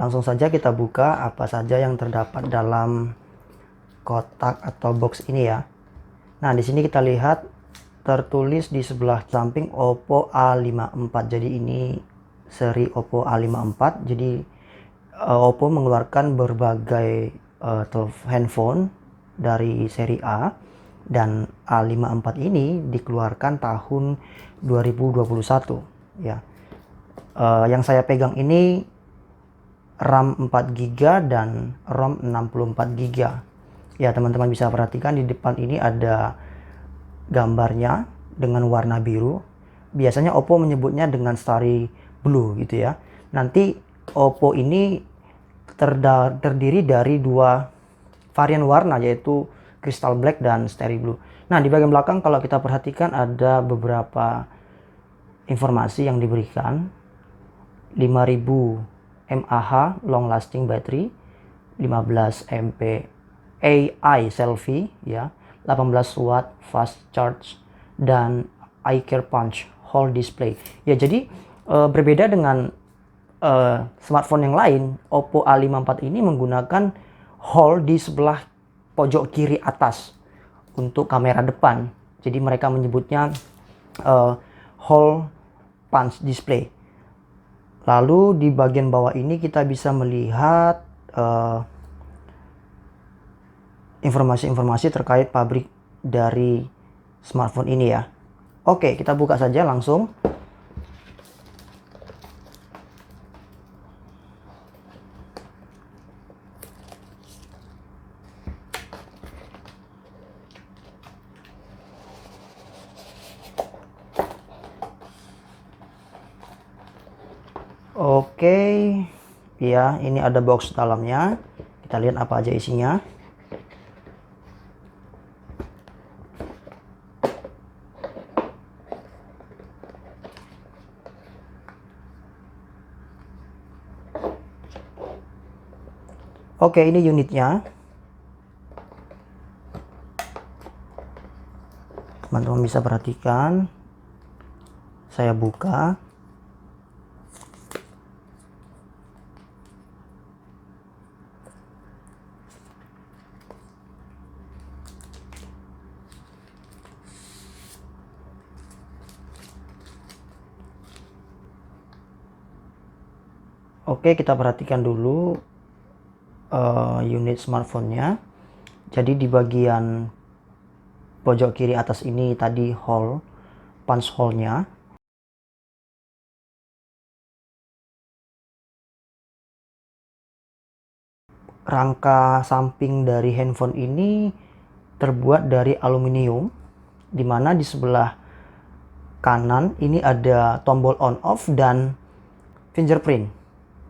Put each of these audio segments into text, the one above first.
langsung saja kita buka apa saja yang terdapat dalam kotak atau box ini ya. Nah, di sini kita lihat tertulis di sebelah samping Oppo A54. Jadi ini seri Oppo A54. Jadi Oppo mengeluarkan berbagai handphone dari seri A, dan A54 ini dikeluarkan tahun 2021 ya. Yang saya pegang ini RAM 4GB dan ROM 64GB. Ya, teman-teman bisa perhatikan di depan ini ada gambarnya dengan warna biru. Biasanya Oppo menyebutnya dengan Starry Blue gitu ya. Nanti Oppo ini terdiri dari dua varian warna, yaitu Crystal Black dan Starry Blue. Nah, di bagian belakang kalau kita perhatikan ada beberapa informasi yang diberikan. 5000 mAh long lasting battery, 15 MP AI selfie ya, 18 watt fast charge, dan iCare Punch whole display. Ya, jadi berbeda dengan smartphone yang lain, Oppo A54 ini menggunakan hole di sebelah pojok kiri atas untuk kamera depan. Jadi mereka menyebutnya whole punch display. Lalu di bagian bawah ini kita bisa melihat informasi-informasi terkait pabrik dari smartphone ini ya. Oke, kita buka saja langsung. Oke, ya, ini ada box dalamnya. Kita lihat apa aja isinya. Oke, ini unitnya. Teman-teman bisa perhatikan. Saya buka. Oke, kita perhatikan dulu unit smartphone-nya. Jadi di bagian pojok kiri atas ini tadi hole, punch hole-nya. Rangka samping dari handphone ini terbuat dari aluminium, di mana di sebelah kanan ini ada tombol on off dan fingerprint.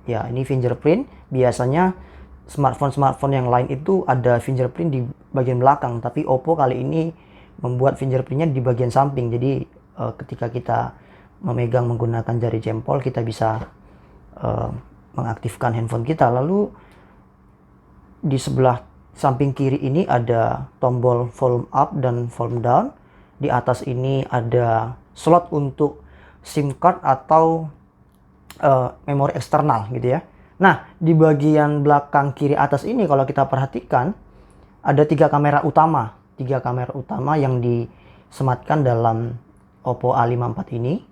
Ya, ini fingerprint. Biasanya smartphone yang lain itu ada fingerprint di bagian belakang, tapi Oppo kali ini membuat fingerprintnya di bagian samping. Jadi ketika kita memegang menggunakan jari jempol, kita bisa mengaktifkan handphone kita. Lalu di sebelah samping kiri ini ada tombol volume up dan volume down. Di atas ini ada slot untuk SIM card atau memori eksternal gitu ya. Nah, di bagian belakang kiri atas ini kalau kita perhatikan ada tiga kamera utama yang disematkan dalam Oppo A54 ini.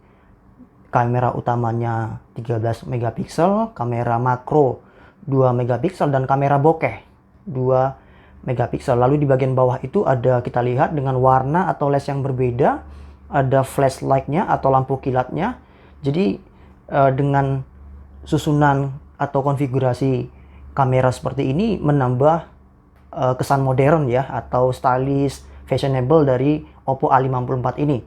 Kamera utamanya 13 megapiksel, kamera makro 2 megapiksel, dan kamera bokeh 2 megapiksel. Lalu di bagian bawah itu ada, kita lihat dengan warna atau les yang berbeda, ada flashlight-nya atau lampu kilatnya. Jadi dengan susunan atau konfigurasi kamera seperti ini menambah kesan modern ya, atau stylish, fashionable dari Oppo A54 ini.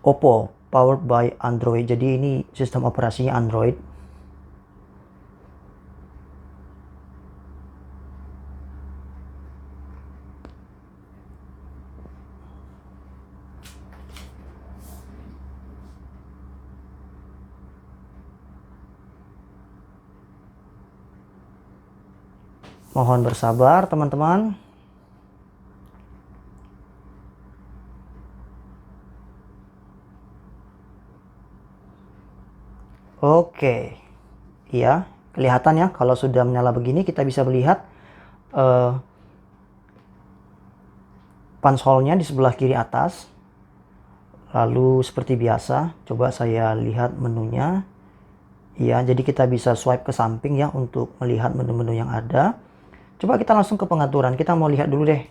Oppo powered by Android. Jadi ini sistem operasinya Android. Mohon bersabar teman-teman. Oke, iya, kelihatan ya kalau sudah menyala begini kita bisa melihat punch-hole-nya di sebelah kiri atas. Lalu seperti biasa, coba saya lihat menunya. Ya, jadi kita bisa swipe ke samping ya untuk melihat menu-menu yang ada. Coba kita langsung ke pengaturan. Kita mau lihat dulu deh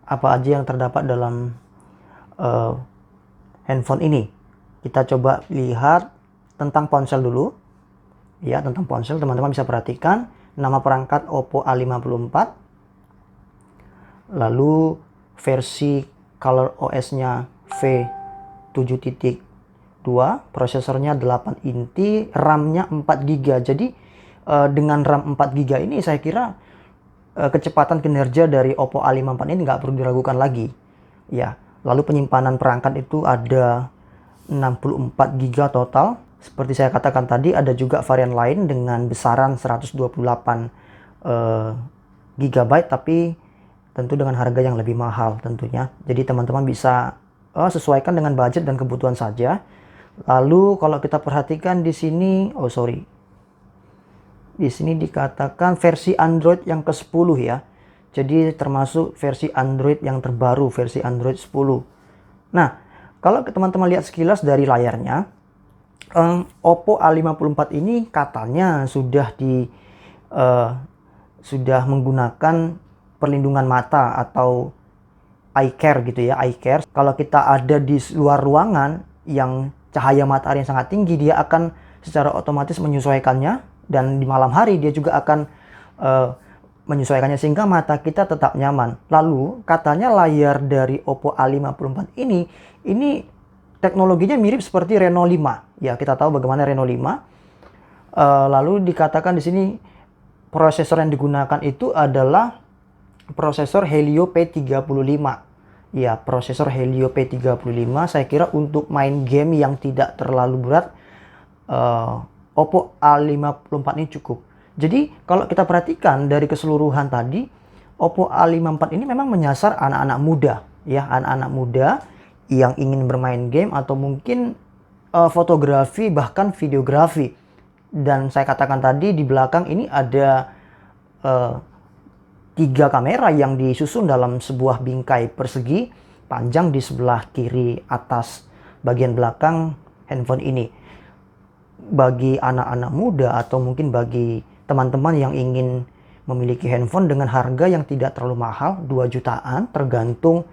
apa aja yang terdapat dalam handphone ini. Kita coba lihat tentang ponsel dulu. Ya, tentang ponsel teman-teman bisa perhatikan nama perangkat Oppo A54. Lalu versi color OS-nya V7.2, prosesornya 8 inti, RAM-nya 4 GB. Jadi dengan RAM 4 GB ini saya kira kecepatan kinerja dari Oppo A54 ini nggak perlu diragukan lagi. Ya, lalu penyimpanan perangkat itu ada 64 GB total. Seperti saya katakan tadi, ada juga varian lain dengan besaran 128 GB, tapi tentu dengan harga yang lebih mahal tentunya. Jadi teman-teman bisa sesuaikan dengan budget dan kebutuhan saja. Lalu kalau kita perhatikan di sini, di sini dikatakan versi Android yang ke-10 ya. Jadi termasuk versi Android yang terbaru, versi Android 10. Nah, kalau teman-teman lihat sekilas dari layarnya, Oppo A54 ini katanya sudah menggunakan perlindungan mata atau eye care gitu ya, eye care. Kalau kita ada di luar ruangan yang cahaya matahari yang sangat tinggi, dia akan secara otomatis menyesuaikannya, dan di malam hari dia juga akan menyesuaikannya sehingga mata kita tetap nyaman. Lalu katanya layar dari Oppo A54 ini teknologinya mirip seperti Reno 5. Ya, kita tahu bagaimana Reno 5. Lalu dikatakan di sini prosesor yang digunakan itu adalah prosesor Helio P35. Ya, prosesor Helio P35. Saya kira untuk main game yang tidak terlalu berat, Oppo A54 ini cukup. Jadi kalau kita perhatikan dari keseluruhan tadi, Oppo A54 ini memang menyasar anak-anak muda. Ya, anak-anak muda yang ingin bermain game atau mungkin fotografi bahkan videografi. Dan saya katakan tadi di belakang ini ada 3 kamera yang disusun dalam sebuah bingkai persegi panjang di sebelah kiri atas bagian belakang handphone ini. Bagi anak-anak muda atau mungkin bagi teman-teman yang ingin memiliki handphone dengan harga yang tidak terlalu mahal, 2 jutaan tergantung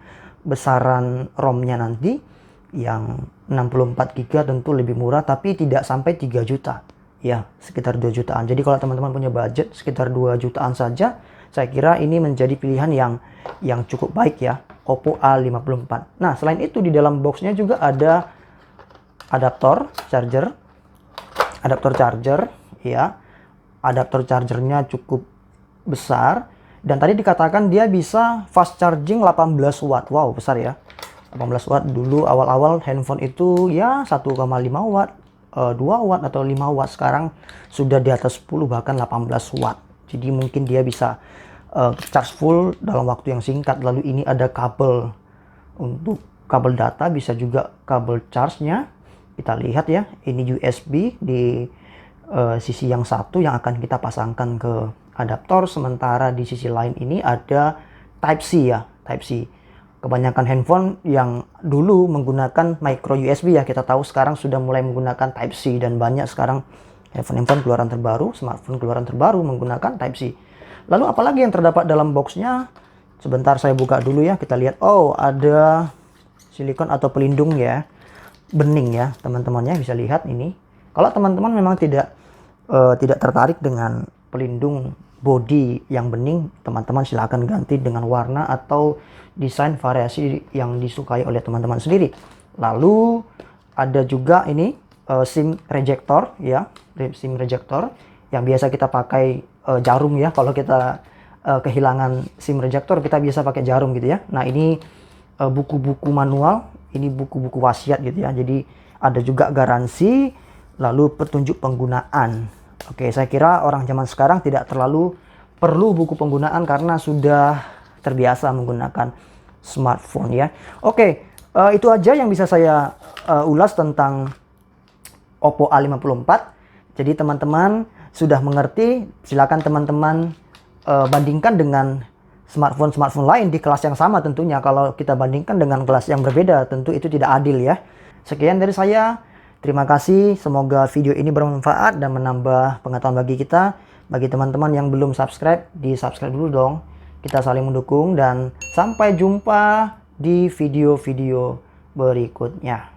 besaran ROM-nya nanti. Yang 64 GB tentu lebih murah, tapi tidak sampai 3 juta. Ya, sekitar 2 jutaan. Jadi kalau teman-teman punya budget sekitar 2 jutaan saja, saya kira ini menjadi pilihan yang cukup baik ya, Oppo A54. Nah, selain itu di dalam boxnya juga ada adaptor charger ya. Adaptor chargernya cukup besar, dan tadi dikatakan dia bisa fast charging 18 watt. Wow, besar ya. 18 watt dulu awal-awal handphone itu ya 1,5 watt, 2 watt atau 5 watt. Sekarang sudah di atas 10 bahkan 18 watt. Jadi mungkin dia bisa charge full dalam waktu yang singkat. Lalu ini ada kabel untuk kabel data, bisa juga kabel charge-nya. Kita lihat ya, ini USB di sisi yang satu yang akan kita pasangkan ke adaptor, sementara di sisi lain ini ada Type-C ya, Type-C. Kebanyakan handphone yang dulu menggunakan micro USB ya, kita tahu sekarang sudah mulai menggunakan Type-C, dan banyak sekarang handphone keluaran terbaru, smartphone keluaran terbaru menggunakan Type-C. Lalu apalagi yang terdapat dalam boxnya? Sebentar saya buka dulu ya, kita lihat. Oh, ada silikon atau pelindung ya, bening ya teman-temannya, bisa lihat ini. Kalau teman-teman memang tidak tertarik dengan pelindung body yang bening, teman-teman silahkan ganti dengan warna atau desain variasi yang disukai oleh teman-teman sendiri. Lalu ada juga ini SIM rejector ya, SIM rejector yang biasa kita pakai jarum ya. Kalau kita kehilangan SIM rejector, kita biasa pakai jarum gitu ya. Nah, ini buku-buku manual, ini buku-buku wasiat gitu ya. Jadi ada juga garansi, lalu petunjuk penggunaan. Oke, saya kira orang zaman sekarang tidak terlalu perlu buku penggunaan karena sudah terbiasa menggunakan smartphone ya. Oke, itu aja yang bisa saya ulas tentang Oppo A54. Jadi teman-teman sudah mengerti, silakan teman-teman bandingkan dengan smartphone lain di kelas yang sama tentunya. Kalau kita bandingkan dengan kelas yang berbeda, tentu itu tidak adil ya. Sekian dari saya. Terima kasih. Semoga video ini bermanfaat dan menambah pengetahuan bagi kita. Bagi teman-teman yang belum subscribe, di-subscribe dulu dong. Kita saling mendukung dan sampai jumpa di video-video berikutnya.